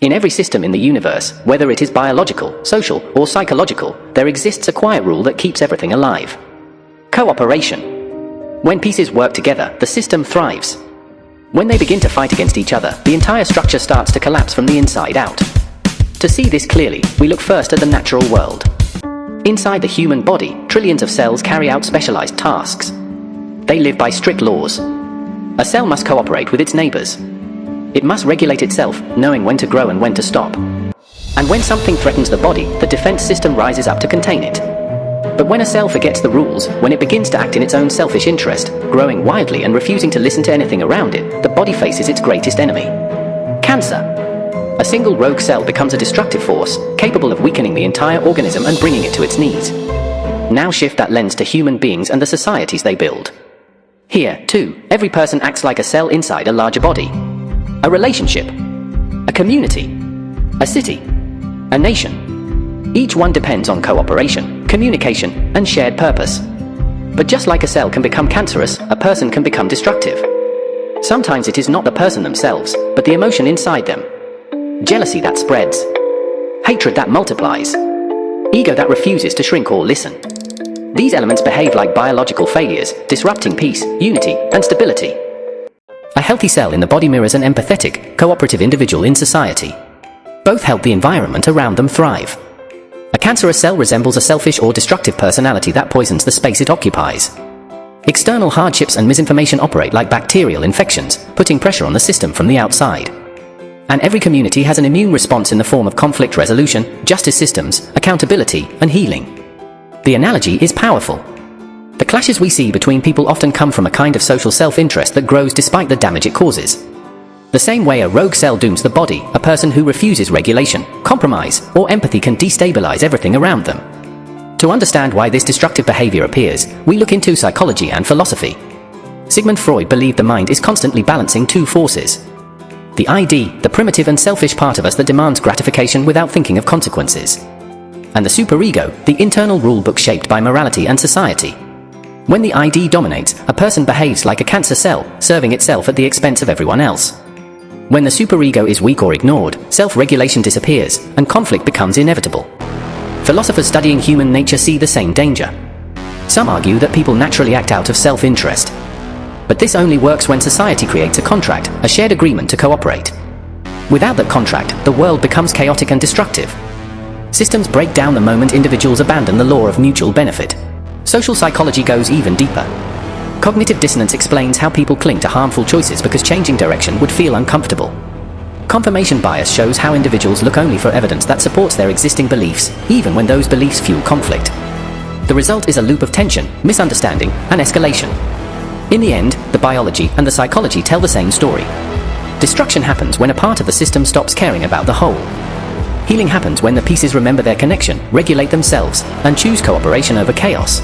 In every system in the universe, whether it is biological, social, or psychological, there exists a quiet rule that keeps everything alive. Cooperation. When pieces work together, the system thrives. When they begin to fight against each other, the entire structure starts to collapse from the inside out. To see this clearly, we look first at the natural world. Inside the human body, trillions of cells carry out specialized tasks. They live by strict laws. A cell must cooperate with its neighbors. It must regulate itself, knowing when to grow and when to stop. And when something threatens the body, the defense system rises up to contain it. But when a cell forgets the rules, when it begins to act in its own selfish interest, growing wildly and refusing to listen to anything around it, the body faces its greatest enemy. Cancer. A single rogue cell becomes a destructive force, capable of weakening the entire organism and bringing it to its knees. Now shift that lens to human beings and the societies they build. Here, too, every person acts like a cell inside a larger body. A relationship, a community, a city, a nation. Each one depends on cooperation, communication, and shared purpose. But just like a cell can become cancerous, a person can become destructive. Sometimes it is not the person themselves, but the emotion inside them. Jealousy that spreads. Hatred that multiplies. Ego that refuses to shrink or listen. These elements behave like biological failures, disrupting peace, unity, and stability. A healthy cell in the body mirrors an empathetic, cooperative individual in society. Both help the environment around them thrive. A cancerous cell resembles a selfish or destructive personality that poisons the space it occupies. External hardships and misinformation operate like bacterial infections, putting pressure on the system from the outside. And every community has an immune response in the form of conflict resolution, justice systems, accountability, and healing. The analogy is powerful. The clashes we see between people often come from a kind of social self-interest that grows despite the damage it causes. The same way a rogue cell dooms the body, a person who refuses regulation, compromise, or empathy can destabilize everything around them. To understand why this destructive behavior appears, we look into psychology and philosophy. Sigmund Freud believed the mind is constantly balancing two forces. The ID, the primitive and selfish part of us that demands gratification without thinking of consequences. And the superego, the internal rule book shaped by morality and society. When the ID dominates, a person behaves like a cancer cell, serving itself at the expense of everyone else. When the superego is weak or ignored, self-regulation disappears, and conflict becomes inevitable. Philosophers studying human nature see the same danger. Some argue that people naturally act out of self-interest. But this only works when society creates a contract, a shared agreement to cooperate. Without that contract, the world becomes chaotic and destructive. Systems break down the moment individuals abandon the law of mutual benefit. Social psychology goes even deeper. Cognitive dissonance explains how people cling to harmful choices because changing direction would feel uncomfortable. Confirmation bias shows how individuals look only for evidence that supports their existing beliefs, even when those beliefs fuel conflict. The result is a loop of tension, misunderstanding, and escalation. In the end, the biology and the psychology tell the same story. Destruction happens when a part of the system stops caring about the whole. Healing happens when the pieces remember their connection, regulate themselves, and choose cooperation over chaos.